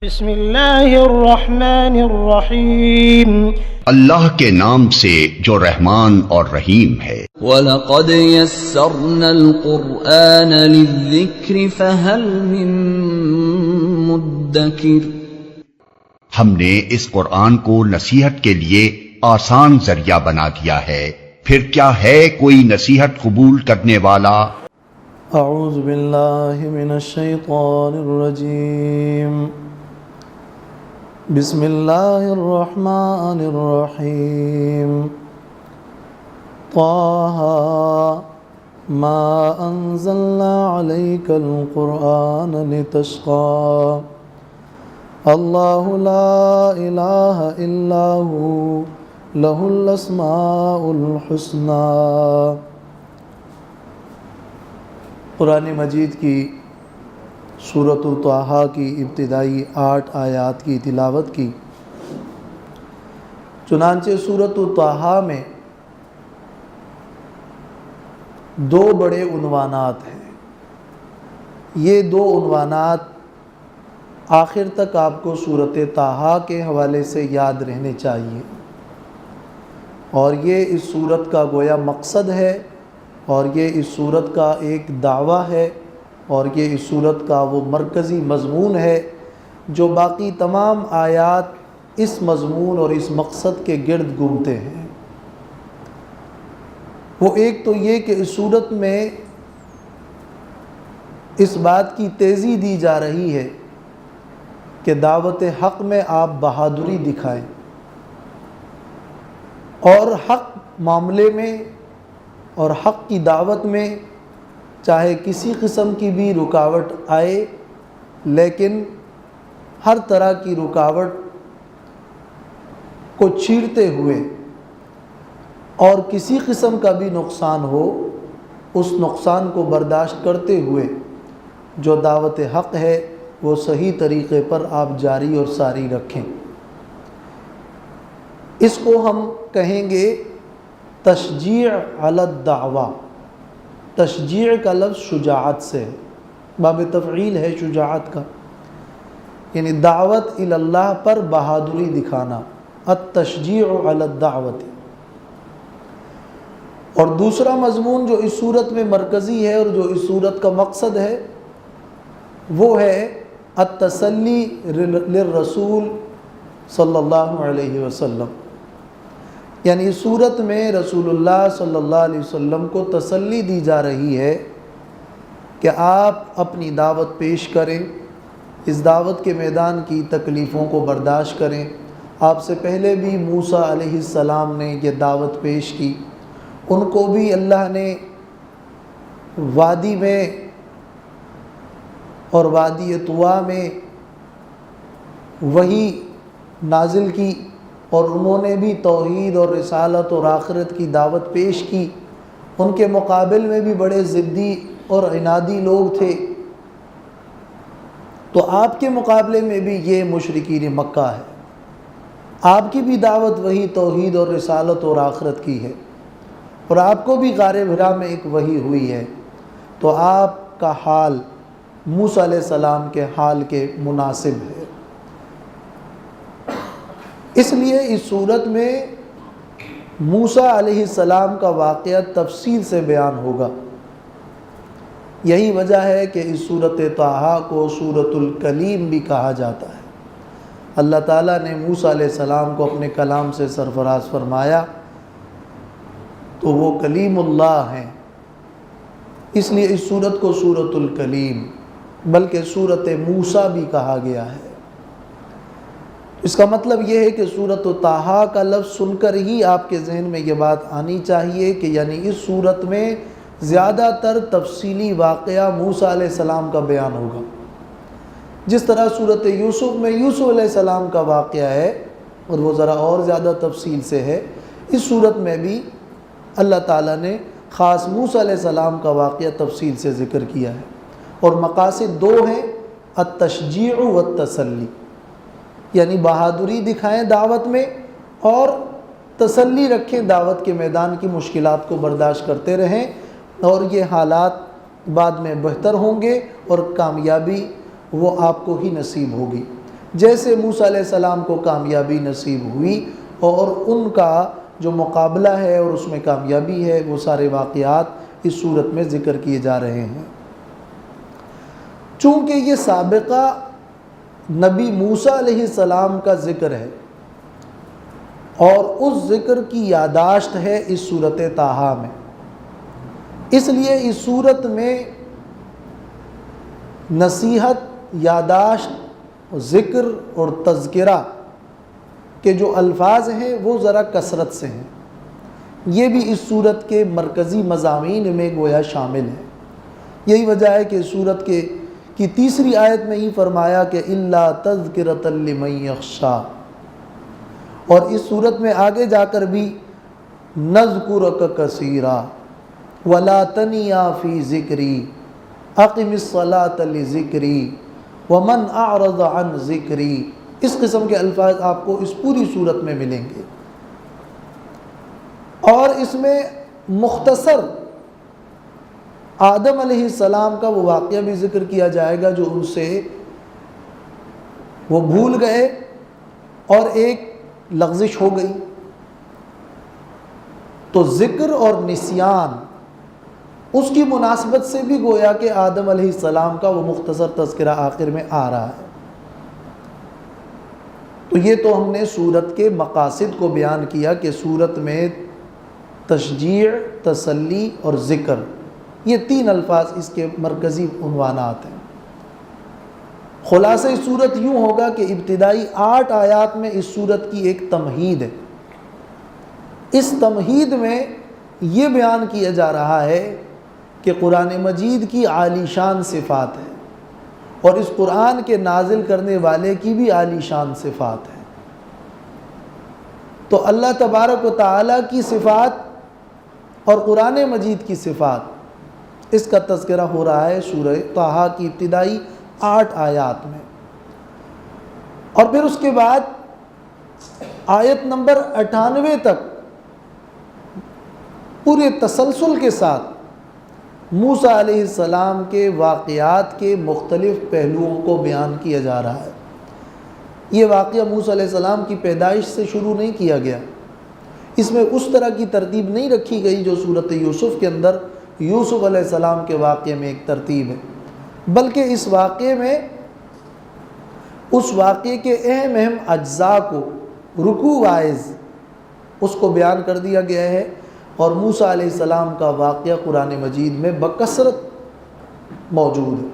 بسم اللہ الرحمن الرحیم اللہ کے نام سے جو رحمان اور رحیم ہے۔ وَلَقَدْ يَسَّرْنَا الْقُرْآنَ لِلذِّكْرِ فَهَلْ مِن مُدَّكِرٍ۔ ہم نے اس قرآن کو نصیحت کے لیے آسان ذریعہ بنا دیا ہے، پھر کیا ہے کوئی نصیحت قبول کرنے والا؟ اعوذ باللہ من الشیطان الرجیم، بسم اللہ الرحمن الرحیم، طٰہٰ ما انزلنا علیک القرآن لتشقىٰ، اللہ لا الہ الا ہو لہ الاسماء الحسنیٰ۔ قرآن مجید کی سورۃ طٰہٰ کی ابتدائی 8 آیات کی تلاوت کی۔ چنانچہ سورۃ طٰہٰ میں 2 بڑے عنوانات ہیں۔ یہ 2 عنوانات آخر تک آپ کو سورۃ طٰہٰ کے حوالے سے یاد رہنے چاہیے، اور یہ اس سورت کا گویا مقصد ہے، اور یہ اس سورت کا ایک دعویٰ ہے، اور یہ اس سورت کا وہ مرکزی مضمون ہے جو باقی تمام آیات اس مضمون اور اس مقصد کے گرد گھومتے ہیں۔ وہ ایک تو یہ کہ اس سورت میں اس بات کی تیزی دی جا رہی ہے کہ دعوت حق میں آپ بہادری دکھائیں، اور حق معاملے میں اور حق کی دعوت میں چاہے کسی قسم کی بھی رکاوٹ آئے، لیکن ہر طرح کی رکاوٹ کو چیرتے ہوئے اور کسی قسم کا بھی نقصان ہو اس نقصان کو برداشت کرتے ہوئے جو دعوت حق ہے وہ صحیح طریقے پر آپ جاری اور ساری رکھیں۔ اس کو ہم کہیں گے تشجیع علی الدعوہ۔ تشجیع کا لفظ شجاعت سے ہے، باب تفعیل ہے شجاعت کا، یعنی دعوت الی اللہ پر بہادری دکھانا، التشجیع علی الدعوت۔ اور دوسرا مضمون جو اس صورت میں مرکزی ہے اور جو اس صورت کا مقصد ہے وہ ہے التسلی للرسول صلی اللہ علیہ وسلم، یعنی اس صورت میں رسول اللہ صلی اللہ علیہ وسلم کو تسلی دی جا رہی ہے کہ آپ اپنی دعوت پیش کریں، اس دعوت کے میدان کی تکلیفوں کو برداشت کریں۔ آپ سے پہلے بھی موسیٰ علیہ السلام نے یہ دعوت پیش کی، ان کو بھی اللہ نے وادی میں اور وادی طویٰ میں وحی نازل کی، اور انہوں نے بھی توحید اور رسالت اور آخرت کی دعوت پیش کی۔ ان کے مقابل میں بھی بڑے ضدی اور عنادی لوگ تھے، تو آپ کے مقابلے میں بھی یہ مشرکین مکہ ہے، آپ کی بھی دعوت وہی توحید اور رسالت اور آخرت کی ہے، اور آپ کو بھی غار حرا میں ایک وحی ہوئی ہے، تو آپ کا حال موسیٰ علیہ السلام کے حال کے مناسب ہے۔ اس لیے اس صورت میں موسیٰ علیہ السلام کا واقعہ تفصیل سے بیان ہوگا۔ یہی وجہ ہے کہ اس سورۃ طٰہٰ کو سورۃ الکلیم بھی کہا جاتا ہے۔ اللہ تعالیٰ نے موسیٰ علیہ السلام کو اپنے کلام سے سرفراز فرمایا تو وہ کلیم اللہ ہیں، اس لیے اس سورت کو سورۃ الکلیم بلکہ سورۃ موسیٰ بھی کہا گیا ہے۔ اس کا مطلب یہ ہے کہ سورۃ طٰہٰ کا لفظ سن کر ہی آپ کے ذہن میں یہ بات آنی چاہیے کہ یعنی اس سورت میں زیادہ تر تفصیلی واقعہ موسیٰ علیہ السلام کا بیان ہوگا، جس طرح سورۃ یوسف میں یوسف علیہ السلام کا واقعہ ہے اور وہ ذرا اور زیادہ تفصیل سے ہے، اس صورت میں بھی اللہ تعالیٰ نے خاص موسیٰ علیہ السلام کا واقعہ تفصیل سے ذکر کیا ہے، اور مقاصد 2 ہیں، التشجیع والتسلی، یعنی بہادری دکھائیں دعوت میں اور تسلی رکھیں، دعوت کے میدان کی مشکلات کو برداشت کرتے رہیں، اور یہ حالات بعد میں بہتر ہوں گے اور کامیابی وہ آپ کو ہی نصیب ہوگی۔ جیسے موسیٰ علیہ السلام کو کامیابی نصیب ہوئی اور ان کا جو مقابلہ ہے اور اس میں کامیابی ہے، وہ سارے واقعات اس صورت میں ذکر کیے جا رہے ہیں۔ چونکہ یہ سابقہ نبی موسیٰ علیہ السلام کا ذکر ہے اور اس ذکر کی یاداشت ہے اس صورت طٰہٰ میں، اس لیے اس صورت میں نصیحت، یاداشت، ذکر اور تذکرہ کے جو الفاظ ہیں وہ ذرا کثرت سے ہیں۔ یہ بھی اس صورت کے مرکزی مضامین میں گویا شامل ہے۔ یہی وجہ ہے کہ صورت کی تیسری آیت میں ہی فرمایا کہ اِلَّا تَذْكِرَةً لِمَن يَخْشَىٰ، اور اس صورت میں آگے جا کر بھی نَذْكُرَكَ كَثِيرًا وَلَا تَنِيَا فِي ذِكْرِي أَقِمِ الصَّلَاةَ لِذِكْرِي وَمَنْ أَعْرَضَ عَنْ ذِكْرِي، اس قسم کے الفاظ آپ کو اس پوری صورت میں ملیں گے۔ اور اس میں مختصر آدم علیہ السلام کا وہ واقعہ بھی ذکر کیا جائے گا جو ان سے وہ بھول گئے اور ایک لغزش ہو گئی۔ تو ذکر اور نسیان اس کی مناسبت سے بھی گویا کہ آدم علیہ السلام کا وہ مختصر تذکرہ آخر میں آ رہا ہے۔ تو یہ تو ہم نے سورت کے مقاصد کو بیان کیا کہ سورت میں تشجیع، تسلی اور ذکر، یہ تین الفاظ اس کے مرکزی عنوانات ہیں۔ خلاصہ صورت یوں ہوگا کہ ابتدائی 8 آیات میں اس صورت کی ایک تمہید ہے۔ اس تمہید میں یہ بیان کیا جا رہا ہے کہ قرآن مجید کی عالی شان صفات ہے اور اس قرآن کے نازل کرنے والے کی بھی عالی شان صفات ہے۔ تو اللہ تبارک و تعالیٰ کی صفات اور قرآن مجید کی صفات، اس کا تذکرہ ہو رہا ہے سورہ طٰہٰ کی ابتدائی 8 آیات میں۔ اور پھر اس کے بعد آیت نمبر 98 تک پورے تسلسل کے ساتھ موسیٰ علیہ السلام کے واقعات کے مختلف پہلوؤں کو بیان کیا جا رہا ہے۔ یہ واقعہ موسیٰ علیہ السلام کی پیدائش سے شروع نہیں کیا گیا، اس میں اس طرح کی ترتیب نہیں رکھی گئی جو سورۃ یوسف کے اندر یوسف علیہ السلام کے واقعے میں ایک ترتیب ہے، بلکہ اس واقعے میں اس واقعے کے اہم اجزاء کو رکوع وائز اس کو بیان کر دیا گیا ہے۔ اور موسیٰ علیہ السلام کا واقعہ قرآن مجید میں بکثرت موجود ہے۔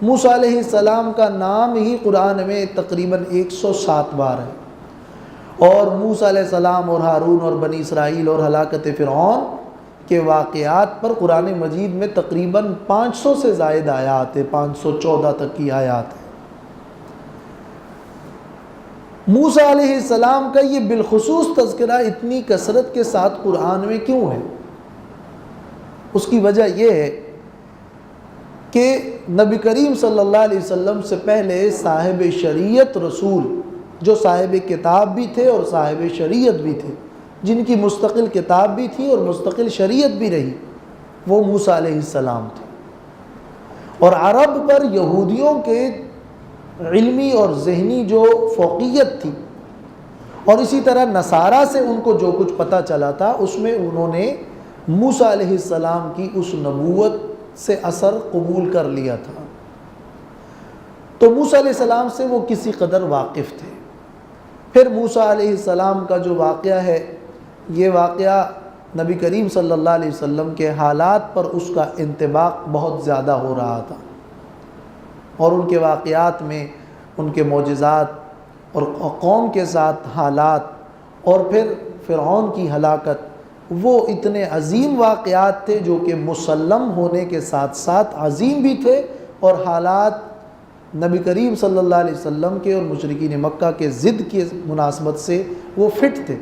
موسیٰ علیہ السلام کا نام ہی قرآن میں تقریباً 107 بار ہے، اور موسیٰ علیہ السلام اور ہارون اور بنی اسرائیل اور ہلاکت فرعون کے واقعات پر قرآن مجید میں تقریباً 500 سے زائد آیات ہیں، 514 تک کی آیات ہیں۔ موسیٰ علیہ السلام کا یہ بالخصوص تذکرہ اتنی کثرت کے ساتھ قرآن میں کیوں ہے؟ اس کی وجہ یہ ہے کہ نبی کریم صلی اللہ علیہ وسلم سے پہلے صاحب شریعت رسول، جو صاحب کتاب بھی تھے اور صاحب شریعت بھی تھے، جن کی مستقل کتاب بھی تھی اور مستقل شریعت بھی رہی، وہ موسیٰ علیہ السلام تھے۔ اور عرب پر یہودیوں کے علمی اور ذہنی جو فوقیت تھی، اور اسی طرح نصارہ سے ان کو جو کچھ پتہ چلا تھا، اس میں انہوں نے موسیٰ علیہ السلام کی اس نبوت سے اثر قبول کر لیا تھا۔ تو موسیٰ علیہ السلام سے وہ کسی قدر واقف تھے۔ پھر موسیٰ علیہ السلام کا جو واقعہ ہے، یہ واقعہ نبی کریم صلی اللہ علیہ وسلم کے حالات پر اس کا انطباق بہت زیادہ ہو رہا تھا، اور ان کے واقعات میں ان کے معجزات اور قوم کے ساتھ حالات اور پھر فرعون کی ہلاکت، وہ اتنے عظیم واقعات تھے جو کہ مسلم ہونے کے ساتھ ساتھ عظیم بھی تھے، اور حالات نبی کریم صلی اللہ علیہ وسلم کے اور مشرکین مکہ کے ضد کی مناسبت سے وہ فٹ تھے۔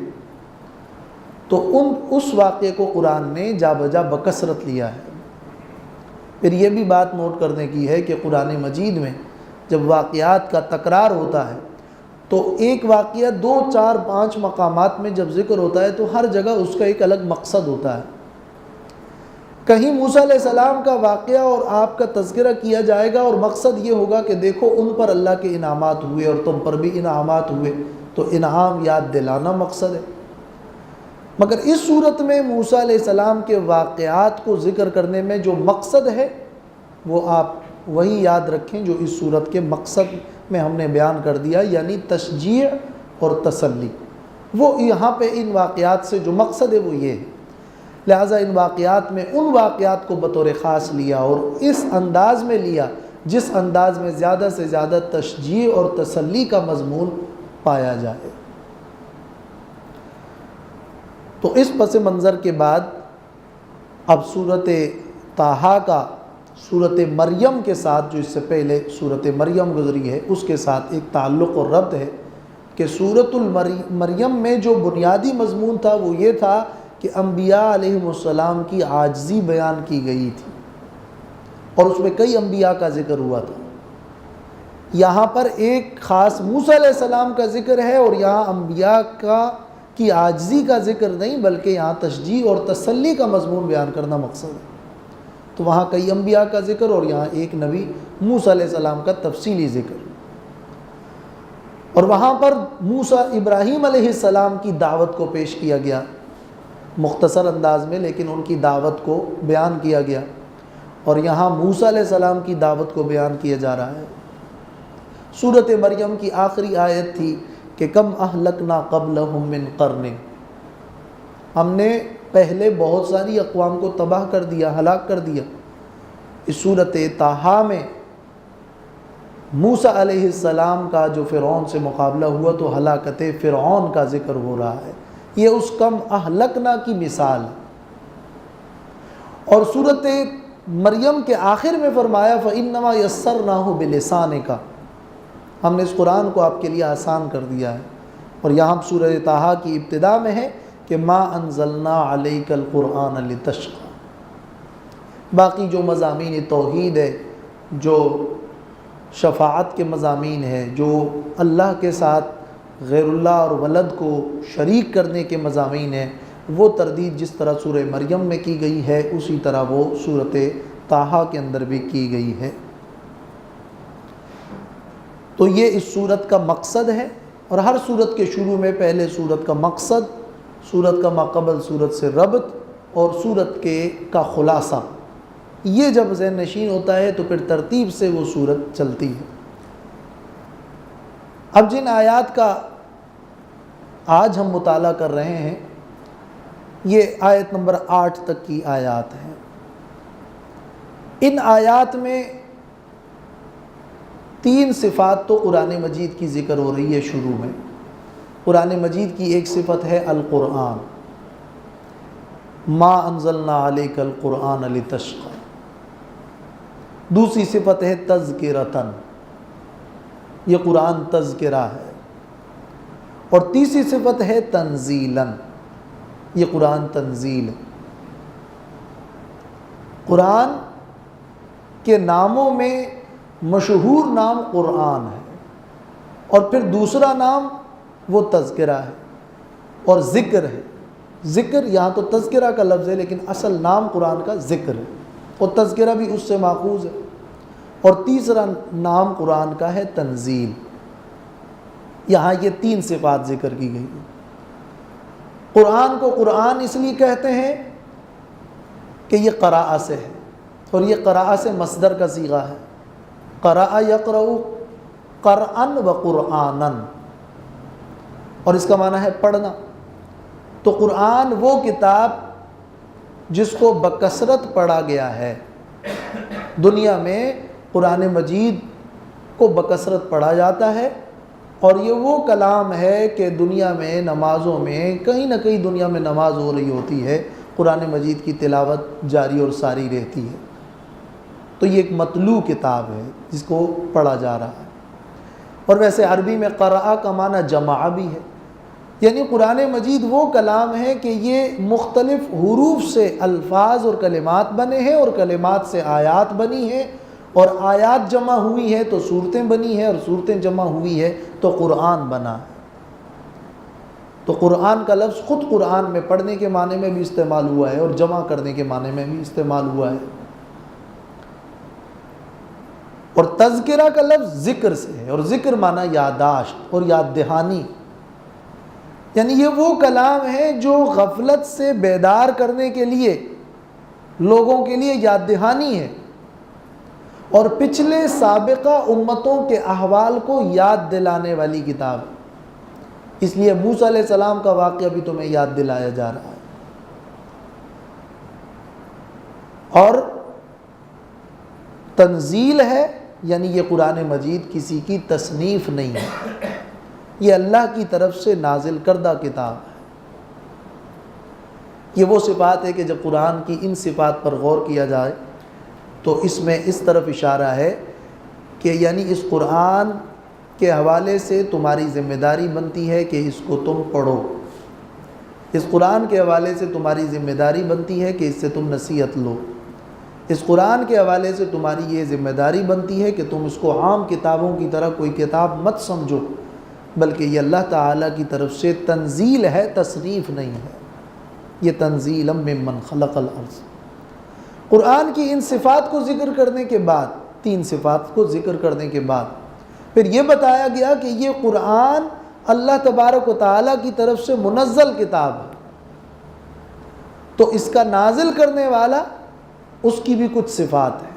تو اس واقعے کو قرآن نے جا بجا بکثرت لیا ہے۔ پھر یہ بھی بات نوٹ کرنے کی ہے کہ قرآن مجید میں جب واقعات کا تکرار ہوتا ہے تو ایک واقعہ 2، 4، 5 مقامات میں جب ذکر ہوتا ہے تو ہر جگہ اس کا ایک الگ مقصد ہوتا ہے۔ کہیں موسیٰ علیہ السلام کا واقعہ اور آپ کا تذکرہ کیا جائے گا اور مقصد یہ ہوگا کہ دیکھو ان پر اللہ کے انعامات ہوئے اور تم پر بھی انعامات ہوئے، تو انعام یاد دلانا مقصد ہے۔ مگر اس صورت میں موسیٰ علیہ السلام کے واقعات کو ذکر کرنے میں جو مقصد ہے وہ آپ وہی یاد رکھیں جو اس صورت کے مقصد میں ہم نے بیان کر دیا، یعنی تشجیع اور تسلی۔ وہ یہاں پہ ان واقعات سے جو مقصد ہے وہ یہ ہے، لہٰذا ان واقعات میں ان واقعات کو بطور خاص لیا اور اس انداز میں لیا جس انداز میں زیادہ سے زیادہ تشجیع اور تسلی کا مضمون پایا جائے۔ تو اس پس منظر کے بعد اب صورت طٰہٰ کا صورت مریم کے ساتھ، جو اس سے پہلے صورت مریم گزری ہے، اس کے ساتھ ایک تعلق اور ربط ہے کہ صورت مریم میں جو بنیادی مضمون تھا وہ یہ تھا کہ انبیاء علیہم السلام کی عاجزی بیان کی گئی تھی اور اس میں کئی انبیاء کا ذکر ہوا تھا۔ یہاں پر ایک خاص موسیٰ علیہ السلام کا ذکر ہے اور یہاں انبیاء کی عاجزی کا ذکر نہیں، بلکہ یہاں تشجیع اور تسلی کا مضمون بیان کرنا مقصد ہے۔ تو وہاں کئی انبیاء کا ذکر اور یہاں ایک نبی موسیٰ علیہ السلام کا تفصیلی ذکر، اور وہاں پر موسیٰ ابراہیم علیہ السلام کی دعوت کو پیش کیا گیا مختصر انداز میں، لیکن ان کی دعوت کو بیان کیا گیا، اور یہاں موسیٰ علیہ السلام کی دعوت کو بیان کیا جا رہا ہے۔ سورۃ مریم کی آخری آیت تھی کہ کم اہلکنا قبلہم من قرن، ہم نے پہلے بہت ساری اقوام کو تباہ کر دیا، ہلاک کر دیا۔ اس صورت طٰہٰ میں موسیٰ علیہ السلام کا جو فرعون سے مقابلہ ہوا تو ہلاکت فرعون کا ذکر ہو رہا ہے، یہ اس کم اہلکنا کی مثال ہے۔ اور صورت مریم کے آخر میں فرمایا فَإِنَّمَا يَسَّرْنَاهُ بِلِسَانِكَ، ہم نے اس قرآن کو آپ کے لیے آسان کر دیا ہے۔ اور یہاں سورہ طٰہٰ کی ابتدا میں ہے کہ مَا أَنزَلْنَا عَلَيْكَ الْقُرْآنَ لِتَشْقَىٰ، باقی جو مضامین توحید ہے، جو شفاعت کے مضامین ہیں، جو اللہ کے ساتھ غیر اللہ اور ولد کو شریک کرنے کے مضامین ہیں، وہ تردید جس طرح سورہ مریم میں کی گئی ہے اسی طرح وہ سورۃ طٰہٰ کے اندر بھی کی گئی ہے۔ تو یہ اس صورت کا مقصد ہے، اور ہر صورت کے شروع میں پہلے صورت کا مقصد، صورت کا ماقبل صورت سے ربط اور صورت کا خلاصہ، یہ جب ذہن نشین ہوتا ہے تو پھر ترتیب سے وہ صورت چلتی ہے۔ اب جن آیات کا آج ہم مطالعہ کر رہے ہیں یہ آیت نمبر 8 تک کی آیات ہیں۔ ان آیات میں 3 صفات تو قرآن مجید کی ذکر ہو رہی ہے شروع میں۔ قرآن مجید کی ایک صفت ہے القرآن، ما انزلنا علیک القرآن لتشقی۔ دوسری صفت ہے تذکرتاً، یہ قرآن تذکرہ ہے۔ اور تیسری صفت ہے تنزیلاً، یہ قرآن تنزیل ہے۔ قرآن کے ناموں میں مشہور نام قرآن ہے، اور پھر دوسرا نام وہ تذکرہ ہے اور ذکر ہے۔ ذکر یہاں تو تذکرہ کا لفظ ہے لیکن اصل نام قرآن کا ذکر ہے، اور تذکرہ بھی اس سے ماخوذ ہے۔ اور تیسرا نام قرآن کا ہے تنزیل۔ یہاں یہ 3 صفات ذکر کی گئی ہیں۔ قرآن کو قرآن اس لیے کہتے ہیں کہ یہ قراء سے ہے، اور یہ قراء سے مصدر کا صیغہ ہے، قرأ یقرأ قرآن و قرآناً، اور اس کا معنی ہے پڑھنا۔ تو قرآن وہ کتاب جس کو بکثرت پڑھا گیا ہے، دنیا میں قرآن مجید کو بکثرت پڑھا جاتا ہے، اور یہ وہ کلام ہے کہ دنیا میں نمازوں میں کہیں نہ کہیں دنیا میں نماز ہو رہی ہوتی ہے، قرآن مجید کی تلاوت جاری اور ساری رہتی ہے۔ تو یہ ایک مطلوع کتاب ہے جس کو پڑھا جا رہا ہے۔ اور ویسے عربی میں قرأ کا معنی جمع بھی ہے، یعنی قرآن مجید وہ کلام ہے کہ یہ مختلف حروف سے الفاظ اور کلمات بنے ہیں، اور کلمات سے آیات بنی ہیں، اور آیات جمع ہوئی ہے تو صورتیں بنی ہیں، اور صورتیں جمع ہوئی ہے تو قرآن بنا ہے۔ تو قرآن کا لفظ خود قرآن میں پڑھنے کے معنی میں بھی استعمال ہوا ہے اور جمع کرنے کے معنی میں بھی استعمال ہوا ہے. اور تذکرہ کا لفظ ذکر سے ہے، اور ذکر معنی یادداشت اور یاد دہانی، یعنی یہ وہ کلام ہے جو غفلت سے بیدار کرنے کے لیے لوگوں کے لیے یاد دہانی ہے، اور پچھلے سابقہ امتوں کے احوال کو یاد دلانے والی کتاب ہے. اس لیے موسیٰ علیہ السلام کا واقعہ بھی تمہیں یاد دلایا جا رہا ہے. اور تنزیل ہے، یعنی یہ قرآن مجید کسی کی تصنیف نہیں ہے، یہ اللہ کی طرف سے نازل کردہ کتاب ہے. یہ وہ صفات ہے کہ جب قرآن کی ان صفات پر غور کیا جائے تو اس میں اس طرف اشارہ ہے کہ یعنی اس قرآن کے حوالے سے تمہاری ذمہ داری بنتی ہے کہ اس کو تم پڑھو. اس قرآن کے حوالے سے تمہاری ذمہ داری بنتی ہے کہ اس سے تم نصیحت لو. اس قرآن کے حوالے سے تمہاری یہ ذمہ داری بنتی ہے کہ تم اس کو عام کتابوں کی طرح کوئی کتاب مت سمجھو، بلکہ یہ اللہ تعالیٰ کی طرف سے تنزیل ہے، تصنیف نہیں ہے. یہ تنزیل ممن خلق الارض. قرآن کی ان صفات کو ذکر کرنے کے بعد، تین صفات کو ذکر کرنے کے بعد پھر یہ بتایا گیا کہ یہ قرآن اللہ تبارک و تعالیٰ کی طرف سے منزل کتاب ہے، تو اس کا نازل کرنے والا اس کی بھی کچھ صفات ہیں.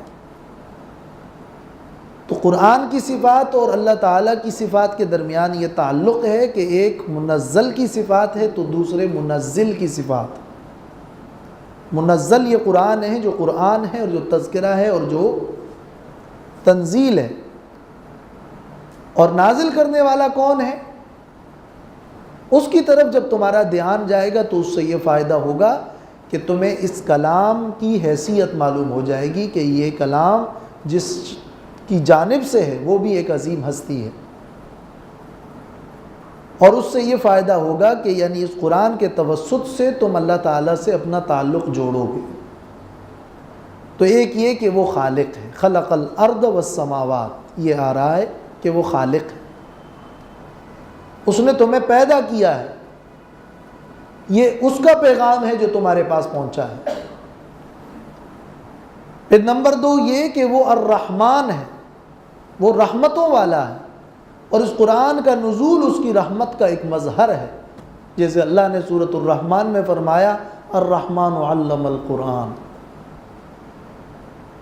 تو قرآن کی صفات اور اللہ تعالیٰ کی صفات کے درمیان یہ تعلق ہے کہ ایک منزل کی صفات ہے تو دوسرے منزل کی صفات. منزل یہ قرآن ہے، جو قرآن ہے اور جو تذکرہ ہے اور جو تنزیل ہے. اور نازل کرنے والا کون ہے؟ اس کی طرف جب تمہارا دھیان جائے گا تو اس سے یہ فائدہ ہوگا کہ تمہیں اس کلام کی حیثیت معلوم ہو جائے گی کہ یہ کلام جس کی جانب سے ہے وہ بھی ایک عظیم ہستی ہے. اور اس سے یہ فائدہ ہوگا کہ یعنی اس قرآن کے توسط سے تم اللہ تعالیٰ سے اپنا تعلق جوڑو گے. تو ایک یہ کہ وہ خالق ہے، خلق الارض والسماوات، یہ آ رہا ہے کہ وہ خالق ہے، اس نے تمہیں پیدا کیا ہے، یہ اس کا پیغام ہے جو تمہارے پاس پہنچا ہے. پھر نمبر 2 یہ کہ وہ الرحمن ہے، وہ رحمتوں والا ہے، اور اس قرآن کا نزول اس کی رحمت کا ایک مظہر ہے. جیسے اللہ نے سورۃ الرحمن میں فرمایا الرحمن علم القرآن.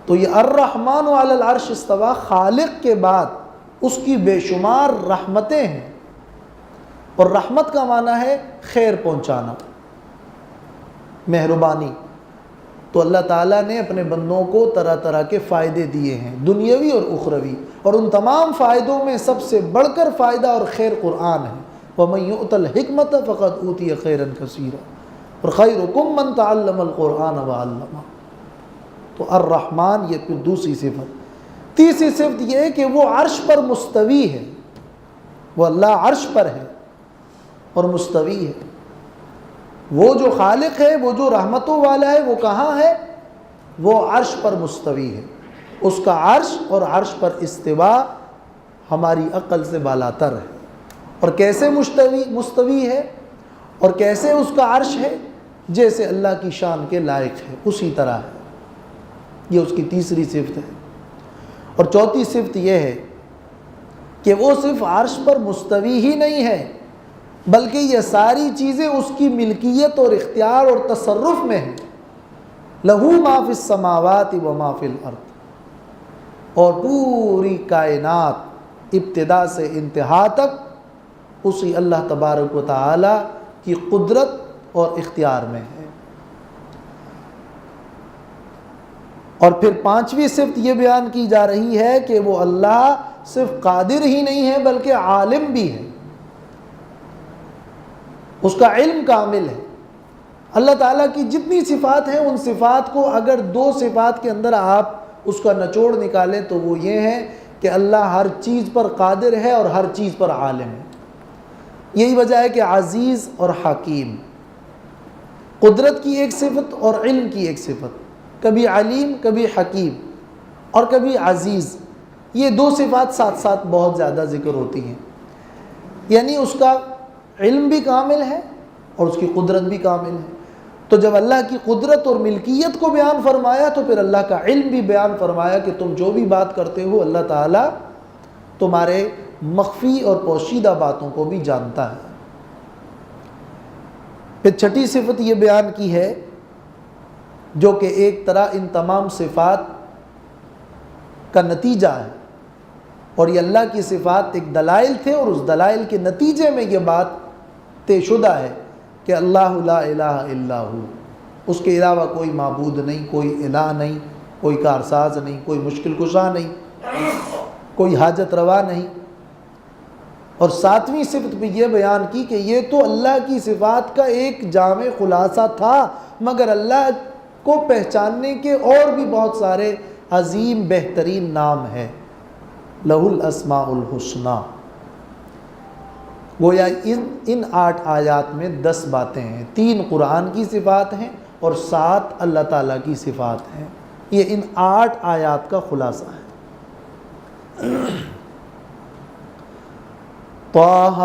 تو یہ الرحمن علی العرش استویٰ خالق کے بعد اس کی بے شمار رحمتیں ہیں، اور رحمت کا معنی ہے خیر پہنچانا، مہربانی. تو اللہ تعالیٰ نے اپنے بندوں کو طرح طرح کے فائدے دیے ہیں، دنیاوی اور اخروی، اور ان تمام فائدوں میں سب سے بڑھ کر فائدہ اور خیر قرآن ہے. وَمَن يُؤْتَ الْحِكْمَةَ فَقَدْ أُوتِيَ خَيْرًا كَثِيرًا وَخَيْرُكُم مَّن تَعَلَّمَ الْقُرْآنَ وَعَلَّمَهُ. تو الرحمن یہ پھر دوسری صفت. تیسری صفت یہ ہے کہ وہ عرش پر مستوی ہے، وہ اللہ عرش پر ہے اور مستوی ہے. وہ جو خالق ہے، وہ جو رحمتوں والا ہے، وہ کہاں ہے؟ وہ عرش پر مستوی ہے. اس کا عرش اور عرش پر استوا ہماری عقل سے بالاتر ہے. اور کیسے مستوی ہے اور کیسے اس کا عرش ہے؟ جیسے اللہ کی شان کے لائق ہے اسی طرح ہے. یہ اس کی تیسری صفت ہے. اور چوتھی صفت یہ ہے کہ وہ صرف عرش پر مستوی ہی نہیں ہے، بلکہ یہ ساری چیزیں اس کی ملکیت اور اختیار اور تصرف میں ہیں. لہو ما فی السماوات و ما فی الارض. اور پوری کائنات ابتدا سے انتہا تک اسی اللہ تبارک و تعالی کی قدرت اور اختیار میں ہے. اور پھر پانچویں صفت یہ بیان کی جا رہی ہے کہ وہ اللہ صرف قادر ہی نہیں ہے بلکہ عالم بھی ہے، اس کا علم کامل ہے. اللہ تعالیٰ کی جتنی صفات ہیں ان صفات کو اگر 2 صفات کے اندر آپ اس کا نچوڑ نکالیں تو وہ یہ ہے کہ اللہ ہر چیز پر قادر ہے اور ہر چیز پر عالم ہے. یہی وجہ ہے کہ عزیز اور حکیم، قدرت کی ایک صفت اور علم کی ایک صفت، کبھی علیم کبھی حکیم اور کبھی عزیز، یہ 2 صفات ساتھ ساتھ بہت زیادہ ذکر ہوتی ہیں. یعنی اس کا علم بھی کامل ہے اور اس کی قدرت بھی کامل ہے. تو جب اللہ کی قدرت اور ملکیت کو بیان فرمایا تو پھر اللہ کا علم بھی بیان فرمایا کہ تم جو بھی بات کرتے ہو اللہ تعالیٰ تمہارے مخفی اور پوشیدہ باتوں کو بھی جانتا ہے. پھر چھٹی صفت یہ بیان کی ہے جو کہ ایک طرح ان تمام صفات کا نتیجہ ہے، اور یہ اللہ کی صفات ایک دلائل تھے اور اس دلائل کے نتیجے میں یہ بات طے شدہ ہے کہ اللہ لا الہ الا ہو، اس کے علاوہ کوئی معبود نہیں، کوئی الہ نہیں، کوئی کارساز نہیں، کوئی مشکل کشا نہیں، کوئی حاجت روا نہیں. اور ساتویں صفت بھی یہ بیان کی کہ یہ تو اللہ کی صفات کا ایک جامع خلاصہ تھا، مگر اللہ کو پہچاننے کے اور بھی بہت سارے عظیم بہترین نام ہیں. لہ الاسماء الحسنی. گویا ان 8 آیات میں 10 باتیں ہیں، 3 قرآن کی صفات ہیں اور 7 اللہ تعالیٰ کی صفات ہیں. یہ ان 8 آیات کا خلاصہ ہے. طٰہَ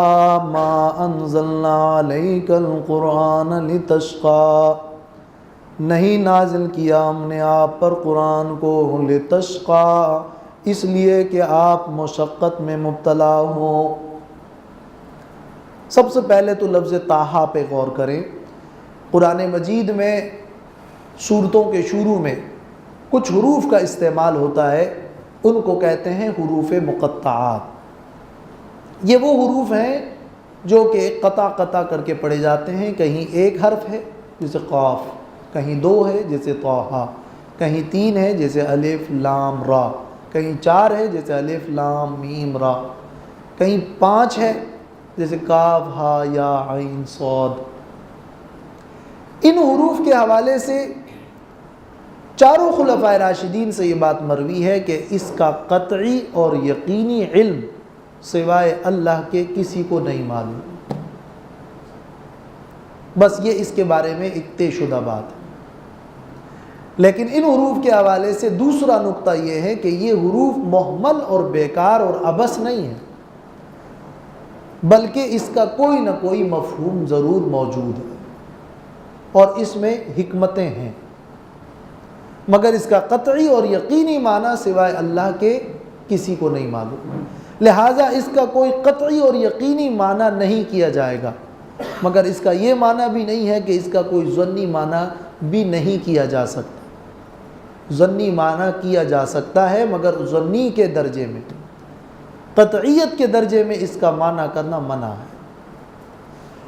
مَا أَنزَلْنَا عَلَيْكَ الْقُرْآنَ لِتَشْقَىٰ. نہیں نازل کیا ہم نے آپ پر قرآن کو لِتَشْقَىٰ، اس لیے کہ آپ مشقت میں مبتلا ہوں. سب سے پہلے تو لفظ طٰہَ پہ غور کریں. قرآن مجید میں سورتوں کے شروع میں کچھ حروف کا استعمال ہوتا ہے، ان کو کہتے ہیں حروف مقطعات. یہ وہ حروف ہیں جو کہ قطع قطع کر کے پڑھے جاتے ہیں. کہیں ایک حرف ہے جیسے قاف، کہیں 2 ہے جیسے طٰہَ، کہیں 3 ہے جیسے الف لام را، کہیں 4 ہے جیسے الف لام میم را، کہیں 5 ہے جیسے کاف ہا یا عین صاد. ان حروف کے حوالے سے چاروں خلفائے راشدین سے یہ بات مروی ہے کہ اس کا قطعی اور یقینی علم سوائے اللہ کے کسی کو نہیں معلوم. بس یہ اس کے بارے میں ایک طے شدہ بات ہے. لیکن ان حروف کے حوالے سے دوسرا نقطہ یہ ہے کہ یہ حروف مہمل اور بیکار اور عبث نہیں ہیں، بلکہ اس کا کوئی نہ کوئی مفہوم ضرور موجود ہے اور اس میں حکمتیں ہیں، مگر اس کا قطعی اور یقینی معنی سوائے اللہ کے کسی کو نہیں معلوم. لہٰذا اس کا کوئی قطعی اور یقینی معنی نہیں کیا جائے گا، مگر اس کا یہ معنی بھی نہیں ہے کہ اس کا کوئی ظنی معنی بھی نہیں کیا جا سکتا. ظنی معنی کیا جا سکتا ہے مگر ظنی کے درجے میں، قطعیت کے درجے میں اس کا معنی کرنا منع ہے.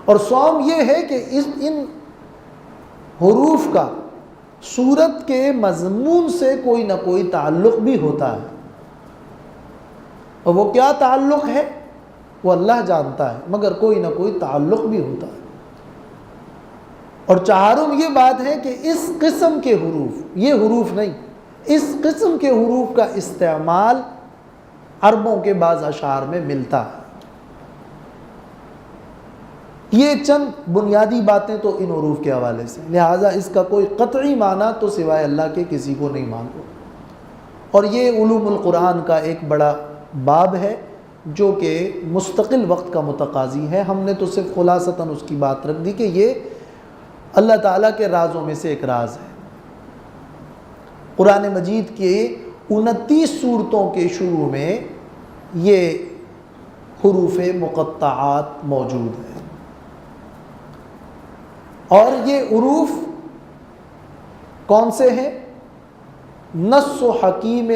اور صوم یہ ہے کہ ان حروف کا سورت کے مضمون سے کوئی نہ کوئی تعلق بھی ہوتا ہے، اور وہ کیا تعلق ہے وہ اللہ جانتا ہے، مگر کوئی نہ کوئی تعلق بھی ہوتا ہے. اور چہارم یہ بات ہے کہ اس قسم کے حروف، یہ حروف نہیں، اس قسم کے حروف کا استعمال عربوں کے بعض اشعار میں ملتا ہے. یہ چند بنیادی باتیں تو ان حروف کے حوالے سے، لہٰذا اس کا کوئی قطعی معنی تو سوائے اللہ کے کسی کو نہیں معلوم. اور یہ علوم القرآن کا ایک بڑا باب ہے جو کہ مستقل وقت کا متقاضی ہے. ہم نے تو صرف خلاصتاً اس کی بات رکھ دی کہ یہ اللہ تعالیٰ کے رازوں میں سے ایک راز ہے. قرآن مجید کے 29 سورتوں کے شروع میں یہ حروف مقطعات موجود ہیں، اور یہ حروف کون سے ہیں؟ نص حکیم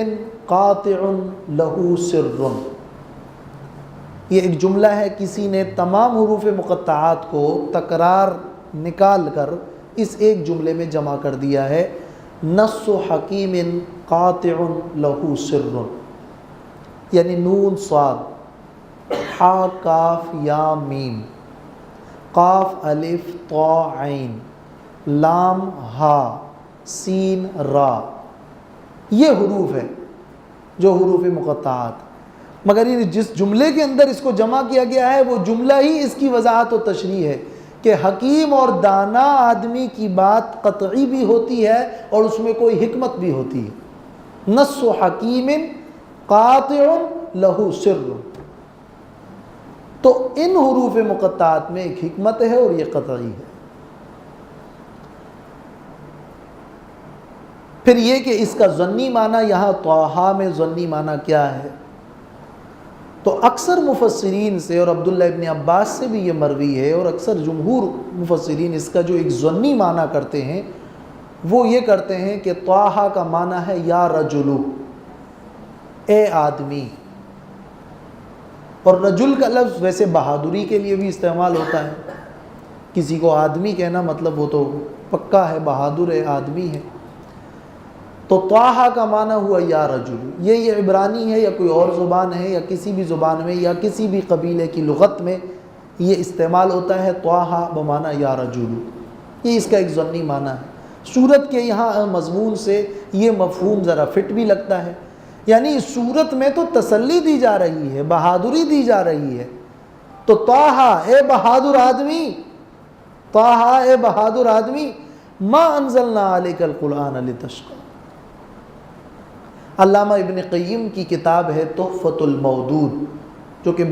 قاطع لہ سر. یہ ایک جملہ ہے، کسی نے تمام حروف مقطعات کو تکرار نکال کر اس ایک جملے میں جمع کر دیا ہے. نص حکیم قاطع لہ سر، یعنی نون صاد حا کاف یا میم، قاف الف طا عین، لام ہا سین را، یہ حروف ہے جو حروف مقطعات. مگر یہ جس جملے کے اندر اس کو جمع کیا گیا ہے وہ جملہ ہی اس کی وضاحت و تشریح ہے کہ حکیم اور دانا آدمی کی بات قطعی بھی ہوتی ہے اور اس میں کوئی حکمت بھی ہوتی ہے. نص حکیم قاطع لہ سر. تو ان حروف مقطعات میں ایک حکمت ہے اور یہ قطعی ہے۔ پھر یہ کہ اس کا ظنی معنی یہاں طٰہٰ میں ظنی معنی کیا ہے؟ تو اکثر مفسرین سے اور عبداللہ ابن عباس سے بھی یہ مروی ہے، اور اکثر جمہور مفسرین اس کا جو ایک ظنی معنی کرتے ہیں وہ یہ کرتے ہیں کہ طٰہٰ کا معنی ہے یا رجلو، اے آدمی۔ اور رجل کا لفظ ویسے بہادری کے لیے بھی استعمال ہوتا ہے، کسی کو آدمی کہنا مطلب وہ تو پکا ہے، بہادر ہے، آدمی ہے۔ تو طٰہٰ کا معنی ہوا یا رجل، یہ عبرانی ہے یا کوئی اور زبان ہے یا کسی بھی زبان میں یا کسی بھی قبیلے کی لغت میں یہ استعمال ہوتا ہے، طٰہٰ بمعنی یا رجل، یہ اس کا ایک ظنی معنی ہے۔ سورت کے یہاں مضمون سے یہ مفہوم ذرا فٹ بھی لگتا ہے، یعنی اس سورت میں تو تسلی دی جا رہی ہے، بہادری دی جا رہی ہے۔ تو طٰہٰ اے بہادر آدمی، طٰہٰ اے بہادر آدمی، ما انزلنا علیک القرآن لتشقی۔ علامہ ابن قیم کی کتاب ہے تحفۃ المودود، جو کہ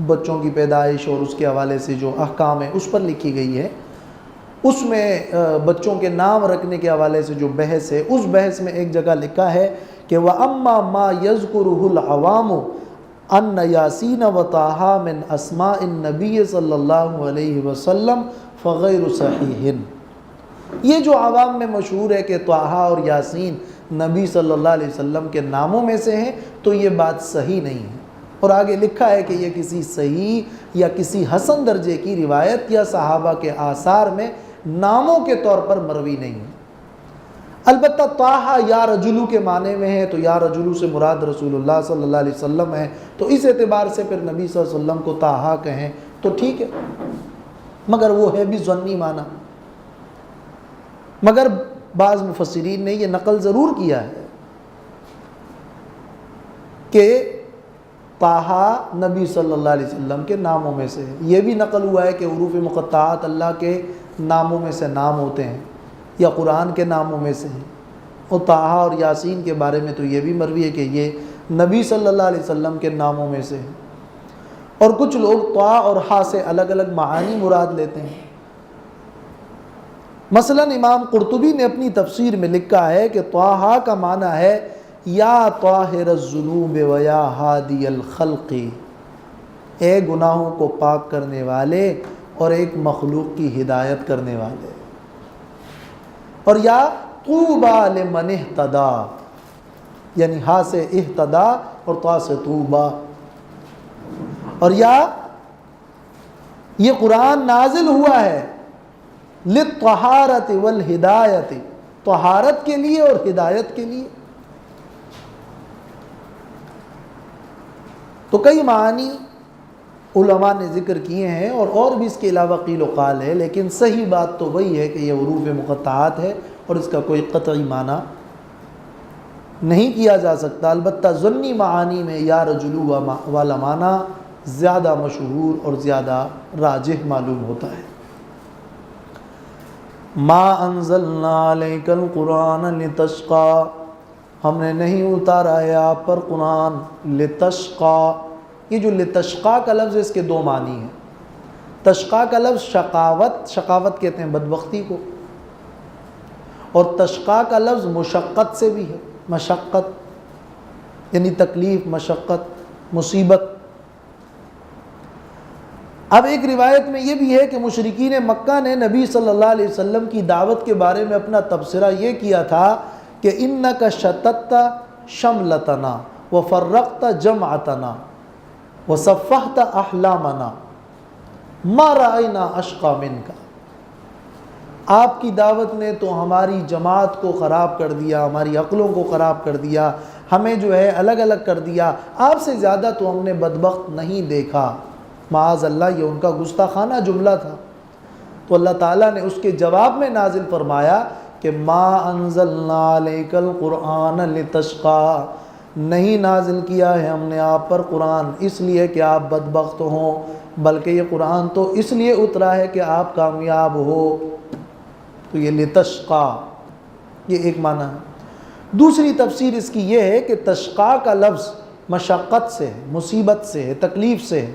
بچوں کی پیدائش اور اس کے حوالے سے جو احکام ہیں اس پر لکھی گئی ہے۔ اس میں بچوں کے نام رکھنے کے حوالے سے جو بحث ہے، اس بحث میں ایک جگہ لکھا ہے کہ وَأَمَّا مَا يَذْكُرُهُ الْعَوَامُ أَنَّ يَاسِينَ وَطٰہٰ مِنْ أَسْمَاءِ النَّبِيِّ صلی اللہ علیہ وسلم فغیر صحیح۔ یہ جو عوام میں مشہور ہے کہ طٰہٰ اور یاسین نبی صلی اللہ علیہ وسلم کے ناموں میں سے ہیں، تو یہ بات صحیح نہیں ہے۔ اور آگے لکھا ہے کہ یہ کسی صحیح یا کسی حسن درجے کی روایت یا صحابہ کے آثار میں ناموں کے طور پر مروی نہیں ہے۔ البتہ طٰہٰ یا رجلو کے معنی میں ہے، تو یا رجلو سے مراد رسول اللہ صلی اللہ علیہ وسلم ہے، تو اس اعتبار سے پھر نبی صلی اللہ علیہ وسلم کو طٰہٰ کہیں تو ٹھیک ہے، مگر وہ ہے بھی ظنی معنی۔ مگر بعض مفسرین نے یہ نقل ضرور کیا ہے کہ طٰہٰ نبی صلی اللہ علیہ وسلم کے ناموں میں سے ہے۔ یہ بھی نقل ہوا ہے کہ حروف مقطعات اللہ کے ناموں میں سے نام ہوتے ہیں یا قرآن کے ناموں میں سے ہیں۔ اور طٰہٰ اور یاسین کے بارے میں تو یہ بھی مروی ہے کہ یہ نبی صلی اللہ علیہ وسلم کے ناموں میں سے ہیں۔ اور کچھ لوگ طٰ اور حا سے الگ الگ معانی مراد لیتے ہیں۔ مثلا امام قرطبی نے اپنی تفسیر میں لکھا ہے کہ طٰہٰ کا معنی ہے یا طاہر الذنوب و یا ہادی الخلق، اے گناہوں کو پاک کرنے والے اور ایک مخلوق کی ہدایت کرنے والے۔ اور یا طوبیٰ لمن اہتدیٰ، یعنی ہا سے اہتدیٰ اور طا سے طوبیٰ۔ اور یا یہ قرآن نازل ہوا ہے للطہارت والہدایت، طہارت کے لیے اور ہدایت کے لیے۔ تو کئی معنی علماء نے ذکر کیے ہیں اور بھی اس کے علاوہ قیل و قال ہے، لیکن صحیح بات تو وہی ہے کہ یہ حروف مقطعات ہے اور اس کا کوئی قطعی معنی نہیں کیا جا سکتا۔ البتہ ظنی معانی میں یا رجلو والا معنی زیادہ مشہور اور زیادہ راجح معلوم ہوتا ہے۔ ما انزلنا علیک القرآن لتشقی، ہم نے نہیں اتارا ہے آپ پر قرآن لتشقی۔ یہ جو لتشقی کا لفظ ہے اس کے دو معنی ہیں۔ تشقی کا لفظ شقاوت کہتے ہیں بدبختی کو، اور تشقی کا لفظ مشقت سے بھی ہے، مشقت یعنی تکلیف، مشقت، مصیبت۔ اب ایک روایت میں یہ بھی ہے کہ مشرکین مکہ نے نبی صلی اللہ علیہ وسلم کی دعوت کے بارے میں اپنا تبصرہ یہ کیا تھا کہ انک شتت شملتنا وفرقت جمعتنا وصفحت احلامنا ما رأینا اشقى منک، آپ کی دعوت نے تو ہماری جماعت کو خراب کر دیا، ہماری عقلوں کو خراب کر دیا، ہمیں جو ہے الگ الگ کر دیا، آپ سے زیادہ تو ہم نے بدبخت نہیں دیکھا۔ معاذ اللہ، یہ ان کا گستاخانہ جملہ تھا۔ تو اللہ تعالیٰ نے اس کے جواب میں نازل فرمایا کہ ما انزلنا علیک القرآن لتشقی، نہیں نازل کیا ہے ہم نے آپ پر قرآن اس لیے کہ آپ بدبخت ہوں، بلکہ یہ قرآن تو اس لیے اترا ہے کہ آپ کامیاب ہو۔ تو یہ لتشقی، یہ ایک معنی ہے۔ دوسری تفسیر اس کی یہ ہے کہ تشقی کا لفظ مشقت سے ہے، مصیبت سے ہے، تکلیف سے ہے،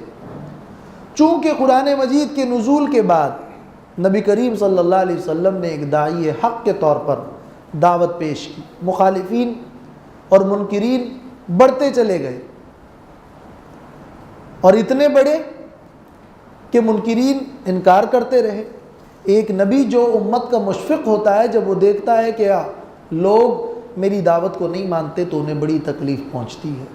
چونکہ قرآن مجید کے نزول کے بعد نبی کریم صلی اللہ علیہ وسلم نے ایک داعی حق کے طور پر دعوت پیش کی، مخالفین اور منکرین بڑھتے چلے گئے اور اتنے بڑے کہ منکرین انکار کرتے رہے۔ ایک نبی جو امت کا مشفق ہوتا ہے، جب وہ دیکھتا ہے کہ لوگ میری دعوت کو نہیں مانتے تو انہیں بڑی تکلیف پہنچتی ہے۔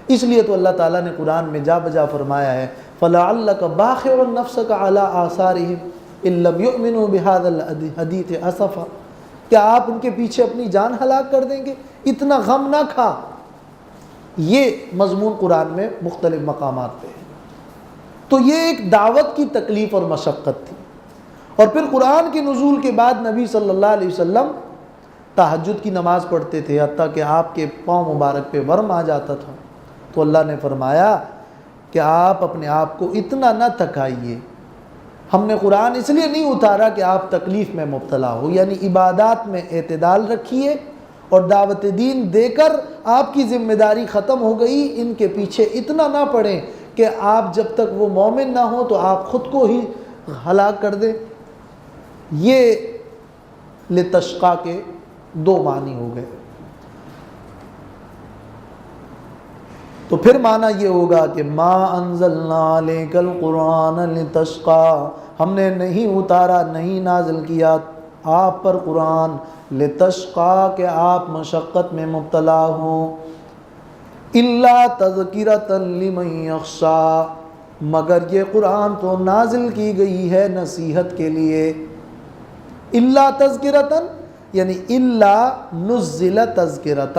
اس لیے تو اللہ تعالیٰ نے قرآن میں جا بجا فرمایا ہے فَلَعَلَّكَ بَاخِعٌ نَفْسَكَ عَلَىٰ آثَارِهِمْ إِن لَّمْ يُؤْمِنُوا بِهَذَا الْحَدِيثِ أَسَفًا، کیا آپ ان کے پیچھے اپنی جان ہلاک کر دیں گے؟ اتنا غم نہ کھا۔ یہ مضمون قرآن میں مختلف مقامات پہ ہے۔ تو یہ ایک دعوت کی تکلیف اور مشقت تھی۔ اور پھر قرآن کے نزول کے بعد نبی صلی اللہ علیہ وسلم تہجد کی نماز پڑھتے تھے، حتیٰ کہ آپ کے پاؤں مبارک پہ ورم آ جاتا تھا۔ تو اللہ نے فرمایا کہ آپ اپنے آپ کو اتنا نہ تھکائیے، ہم نے قرآن اس لیے نہیں اتارا کہ آپ تکلیف میں مبتلا ہو، یعنی عبادات میں اعتدال رکھیے، اور دعوت دین دے کر آپ کی ذمہ داری ختم ہو گئی، ان کے پیچھے اتنا نہ پڑیں کہ آپ جب تک وہ مومن نہ ہوں تو آپ خود کو ہی ہلاک کر دیں۔ یہ لتشقا کے دو معنی ہو گئے۔ تو پھر معنی یہ ہوگا کہ ما انزلنا علیک القرآن لتشقا، ہم نے نہیں اتارا، نہیں نازل کیا آپ پر قرآن لتشقا کہ آپ مشقت میں مبتلا ہوں، الا تذکرۃ لمن یخشی، مگر یہ قرآن تو نازل کی گئی ہے نصیحت کے لیے۔ الا تذکرۃ یعنی الا نزل تذکرۃ،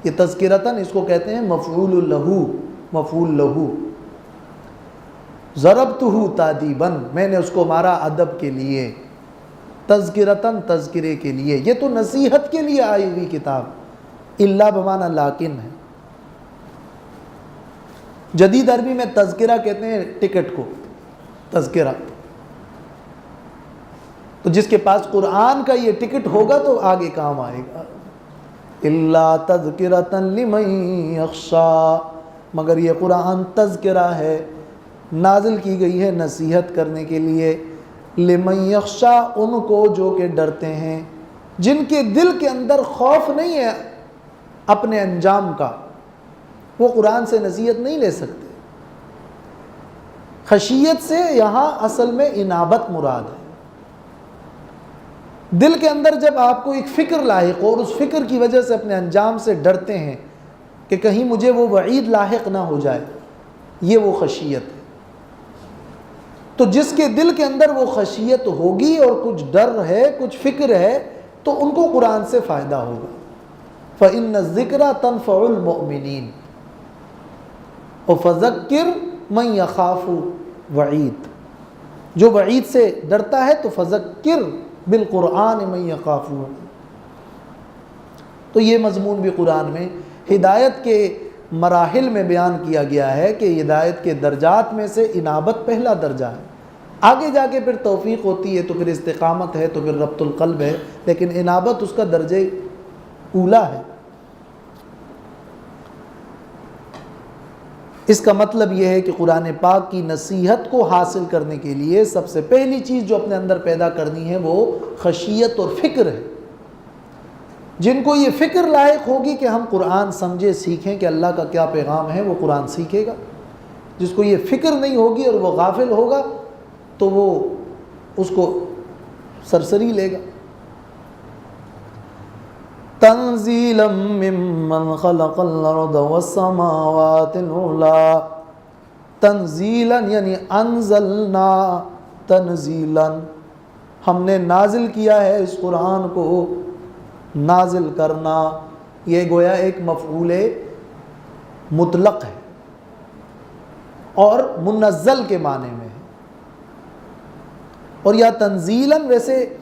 یہ تذکرۃ اس کو کہتے ہیں مفعول لہو، مفعول لہو۔ ضربتہ تادیبا، میں نے اس کو مارا ادب کے لیے، تذکرۃ تذکرے کے لیے، یہ تو نصیحت کے لیے آئی ہوئی کتاب۔ الا بمعنی لیکن ہے۔ جدید عربی میں تذکرہ کہتے ہیں ٹکٹ کو، تذکرہ۔ تو جس کے پاس قرآن کا یہ ٹکٹ ہوگا تو آگے کام آئے گا۔ الا تذکرۃ لمن یخشی، مگر یہ قرآن تذکرہ ہے، نازل کی گئی ہے نصیحت کرنے کے لیے، لمن یخشی، ان کو جو کہ ڈرتے ہیں، جن کے دل کے اندر خوف نہیں ہے اپنے انجام کا، وہ قرآن سے نصیحت نہیں لے سکتے۔ خشیت سے یہاں اصل میں انابت مراد ہے۔ دل کے اندر جب آپ کو ایک فکر لاحق ہو اور اس فکر کی وجہ سے اپنے انجام سے ڈرتے ہیں کہ کہیں مجھے وہ وعید لاحق نہ ہو جائے، یہ وہ خشیت ہے۔ تو جس کے دل کے اندر وہ خشیت ہوگی اور کچھ ڈر ہے، کچھ فکر ہے، تو ان کو قرآن سے فائدہ ہوگا۔ فَإِنَّ الذِّكْرَ تَنفَعُ الْمُؤْمِنِينَ وَفَذَكِّرْ مَنْ يَخَافُ وَعِيدٍ، جو وعید سے ڈرتا ہے تو فَذَكِّرْ بالقرآن من یخاف۔ تو یہ مضمون بھی قرآن میں ہدایت کے مراحل میں بیان کیا گیا ہے کہ ہدایت کے درجات میں سے انابت پہلا درجہ ہے، آگے جا کے پھر توفیق ہوتی ہے، تو پھر استقامت ہے، تو پھر ربط القلب ہے، لیکن انابت اس کا درجہ اولا ہے۔ اس کا مطلب یہ ہے کہ قرآن پاک کی نصیحت کو حاصل کرنے کے لیے سب سے پہلی چیز جو اپنے اندر پیدا کرنی ہے وہ خشیت اور فکر ہے۔ جن کو یہ فکر لاحق ہوگی کہ ہم قرآن سمجھے سیکھیں کہ اللہ کا کیا پیغام ہے، وہ قرآن سیکھے گا۔ جس کو یہ فکر نہیں ہوگی اور وہ غافل ہوگا تو وہ اس کو سرسری لے گا۔ تنزیلا ممن خلق الارض والسماوات العلی، تنزیلا یعنی انزلنا تنزیلا، ہم نے نازل کیا ہے اس قرآن کو، نازل کرنا، یہ گویا ایک مفعول مطلق ہے اور منزل کے معنی میں ہے۔ اور یا تنزیلا ویسے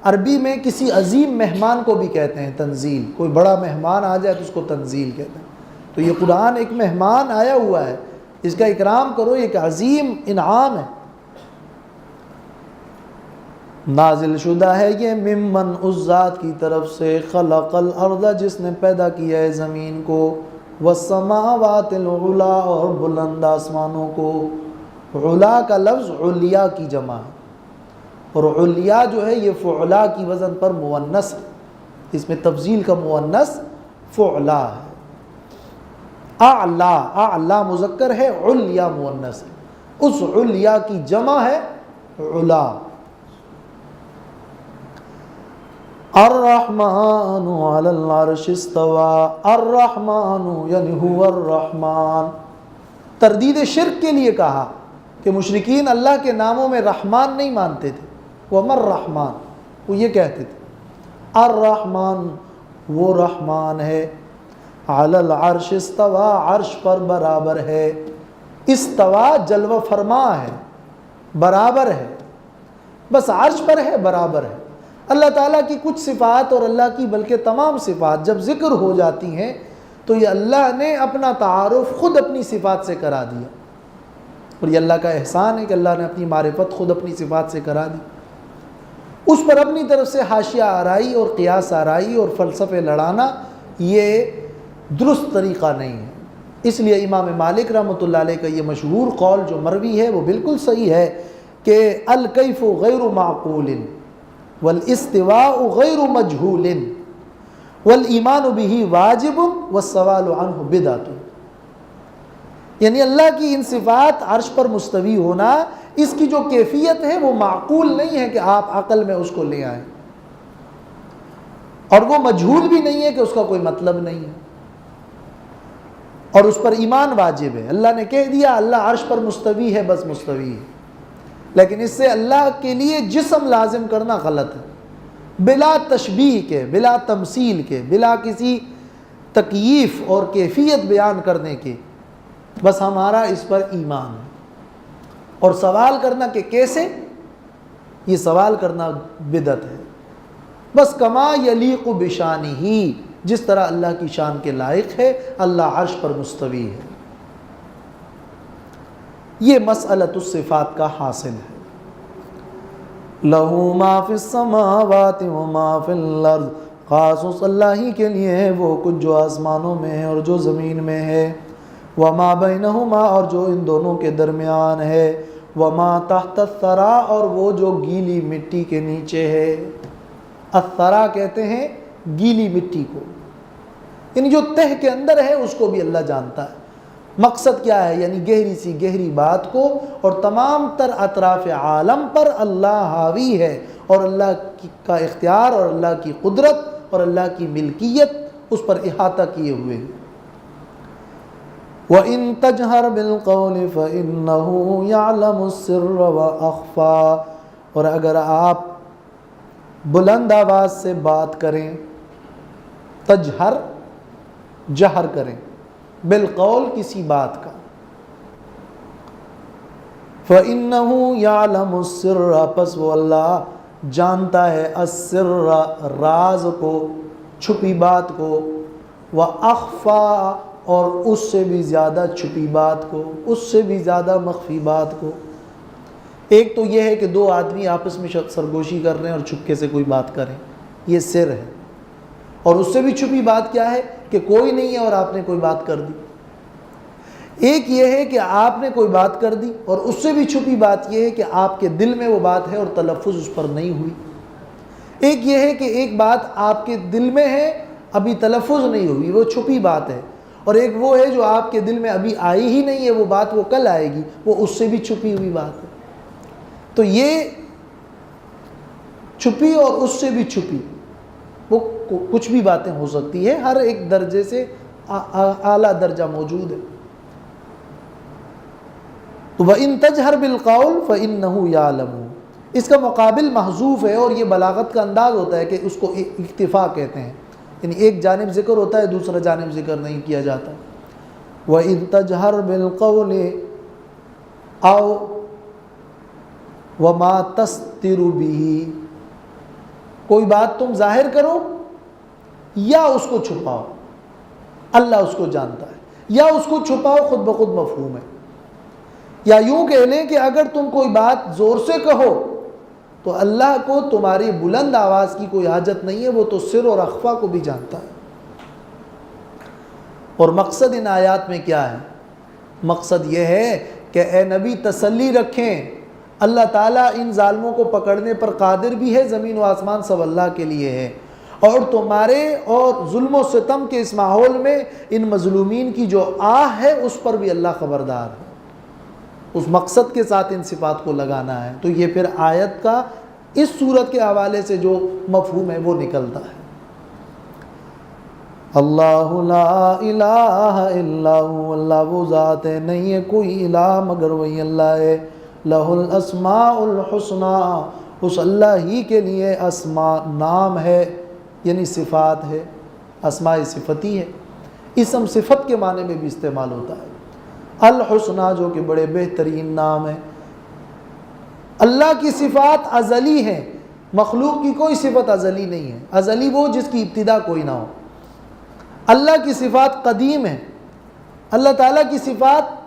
عربی میں کسی عظیم مہمان کو بھی کہتے ہیں تنزیل، کوئی بڑا مہمان آ جائے تو اس کو تنزیل کہتے ہیں۔ تو یہ قرآن ایک مہمان آیا ہوا ہے، اس کا اکرام کرو، ایک عظیم انعام ہے۔ نازل شدہ ہے یہ ممن، اس ذات کی طرف سے، خلق الارض جس نے پیدا کیا ہے زمین کو، والسماوات العلا، اور بلند آسمانوں کو. علا کا لفظ علیا کی جمع ہے، اور علیا جو ہے یہ فعلا کی وزن پر مؤنث ہے، اس میں تفضیل کا مؤنث فعلا ہے. اعلا، اعلا مذکر ہے، علیا مؤنث ہے، اس علیا کی جمع ہے علا. الرحمن علی العرش استوى، الرحمن یعنی هو الرحمن. تردید شرک کے لیے کہا کہ مشرکین اللہ کے ناموں میں رحمان نہیں مانتے تھے، وَمَا الرحمن، وہ یہ کہتے تھے الرحمن، وہ رحمان ہے، علی العرش استوى، عرش پر برابر ہے. استوا جلوہ فرما ہے، برابر ہے، بس عرش پر ہے، برابر ہے. اللہ تعالیٰ کی کچھ صفات اور اللہ کی بلکہ تمام صفات جب ذکر ہو جاتی ہیں تو یہ اللہ نے اپنا تعارف خود اپنی صفات سے کرا دیا، اور یہ اللہ کا احسان ہے کہ اللہ نے اپنی معرفت خود اپنی صفات سے کرا دی. اس پر اپنی طرف سے حاشیہ آرائی اور قیاس آرائی اور فلسفے لڑانا یہ درست طریقہ نہیں ہے. اس لیے امام مالک رحمۃ اللہ علیہ کا یہ مشہور قول جو مروی ہے وہ بالکل صحیح ہے کہ الکیف غیر معقول والاستواء غیر مجہول والایمان به واجب والسوال عنہ بدعۃ. یعنی اللہ کی ان صفات عرش پر مستوی ہونا، اس کی جو کیفیت ہے وہ معقول نہیں ہے کہ آپ عقل میں اس کو لے آئیں، اور وہ مجہول بھی نہیں ہے کہ اس کا کوئی مطلب نہیں ہے، اور اس پر ایمان واجب ہے. اللہ نے کہہ دیا اللہ عرش پر مستوی ہے، بس مستوی ہے، لیکن اس سے اللہ کے لیے جسم لازم کرنا غلط ہے، بلا تشبیہ کے، بلا تمثیل کے، بلا کسی تکییف اور کیفیت بیان کرنے کے. بس ہمارا اس پر ایمان ہے. اور سوال کرنا کہ کیسے، یہ سوال کرنا بدعت ہے. بس کما یلیق بشانہ، جس طرح اللہ کی شان کے لائق ہے، اللہ عرش پر مستوی ہے. یہ مسئلۃ الصفات کا حاصل ہے. لَهُ مَا فِي السَّمَاوَاتِ وَمَا فِي الْأَرْضِ، خاص اللہ ہی کے لیے ہے وہ کچھ جو آسمانوں میں ہے اور جو زمین میں ہے. وَمَا بَيْنَهُمَا، اور جو ان دونوں کے درمیان ہے. وَمَا تَحْتَ الثَّرَىٰ، اور وہ جو گیلی مٹی کے نیچے ہے. الثرا کہتے ہیں گیلی مٹی کو، یعنی جو تہ کے اندر ہے اس کو بھی اللہ جانتا ہے. مقصد کیا ہے؟ یعنی گہری سی گہری بات کو، اور تمام تر اطراف عالم پر اللہ حاوی ہے، اور اللہ کا اختیار اور اللہ کی قدرت اور اللہ کی ملکیت اس پر احاطہ کیے ہوئے ہیں. وَإِن تَجْهَرْ بِالْقَوْلِ فَإِنَّهُ يَعْلَمُ السِّرَّ وَأَخْفَى، اور اگر آپ بلند آواز سے بات کریں، تجہر جہر کریں، بالقول کسی بات کا، فَإِنَّهُ يَعْلَمُ السِّرَّ، پس وہ اللہ جانتا ہے السِّرَّ راز کو، چھپی بات کو، وَأَخْفَى، اور اس سے بھی زیادہ چھپی بات کو، اس سے بھی زیادہ مخفی بات کو. ایک تو یہ ہے کہ دو آدمی آپس میں سرگوشی کر رہے ہیں اور چھپکے سے کوئی بات کریں، یہ سر ہے. اور اس سے بھی چھپی بات کیا ہے کہ کوئی نہیں ہے اور آپ نے کوئی بات کر دی. ایک یہ ہے کہ آپ نے کوئی بات کر دی، اور اس سے بھی چھپی بات یہ ہے کہ آپ کے دل میں وہ بات ہے اور تلفظ اس پر نہیں ہوئی. ایک یہ ہے کہ ایک بات آپ کے دل میں ہے، ابھی تلفظ نہیں ہوئی، وہ چھپی بات ہے. اور ایک وہ ہے جو آپ کے دل میں ابھی آئی ہی نہیں ہے، وہ بات وہ کل آئے گی، وہ اس سے بھی چھپی ہوئی بات ہے. تو یہ چھپی اور اس سے بھی چھپی، وہ کچھ بھی باتیں ہو سکتی ہے، ہر ایک درجے سے اعلیٰ درجہ موجود ہے. تو وَإِن تَجْهَرْ بِالْقَوْلِ فَإِنَّهُ يَعْلَمُ، اس کا مقابل محذوف ہے، اور یہ بلاغت کا انداز ہوتا ہے کہ اس کو اکتفا کہتے ہیں، یعنی ایک جانب ذکر ہوتا ہے، دوسرا جانب ذکر نہیں کیا جاتا. وَإِن تَجْهَرْ بِالْقَوْلِ أَوْ وَمَا تَسْتِرُ بِهِ، کوئی بات تم ظاہر کرو یا اس کو چھپاؤ، اللہ اس کو جانتا ہے. یا اس کو چھپاؤ خود بخود مفہوم ہے. یا یوں کہہ لیں کہ اگر تم کوئی بات زور سے کہو تو اللہ کو تمہاری بلند آواز کی کوئی حاجت نہیں ہے، وہ تو سر اور اخفا کو بھی جانتا ہے. اور مقصد ان آیات میں کیا ہے؟ مقصد یہ ہے کہ اے نبی تسلی رکھیں، اللہ تعالیٰ ان ظالموں کو پکڑنے پر قادر بھی ہے، زمین و آسمان سب اللہ کے لیے ہے، اور تمہارے اور ظلم و ستم کے اس ماحول میں ان مظلومین کی جو آہ ہے اس پر بھی اللہ خبردار ہے۔ اس مقصد کے ساتھ ان صفات کو لگانا ہے۔ تو یہ پھر آیت کا اس صورت کے حوالے سے جو مفہوم ہے وہ نکلتا ہے۔ اللہ لا الہ الا ہوا، اللہ وہ ذات ہے نہیں ہے کوئی الہ مگر وہی اللہ ہے۔ لہ الاسماء الحسنی، اس اللہ ہی کے لیے اسماء نام ہے، یعنی صفات ہے، اسماء صفتی ہے۔ اسم صفت کے معنی میں بھی استعمال ہوتا ہے۔ الحسنی جو کہ بڑے بہترین نام ہے۔ اللہ کی صفات ازلی ہیں، مخلوق کی کوئی صفت ازلی نہیں ہے۔ ازلی وہ جس کی ابتدا کوئی نہ ہو۔ اللہ کی صفات قدیم ہیں، اللہ تعالیٰ کی صفات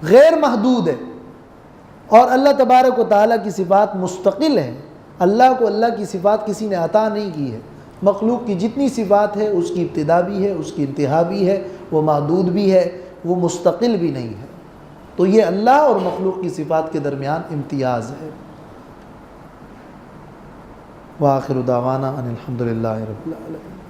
غیر محدود ہے، اور اللہ تبارک و تعالیٰ کی صفات مستقل ہے۔ اللہ کو اللہ کی صفات کسی نے عطا نہیں کی ہے۔ مخلوق کی جتنی صفات ہے اس کی ابتدا بھی ہے، اس کی انتہا بھی ہے، وہ محدود بھی ہے، وہ مستقل بھی نہیں ہے۔ تو یہ اللہ اور مخلوق کی صفات کے درمیان امتیاز ہے۔ وآخر دعوانا ان الحمد للہ رب العالمین۔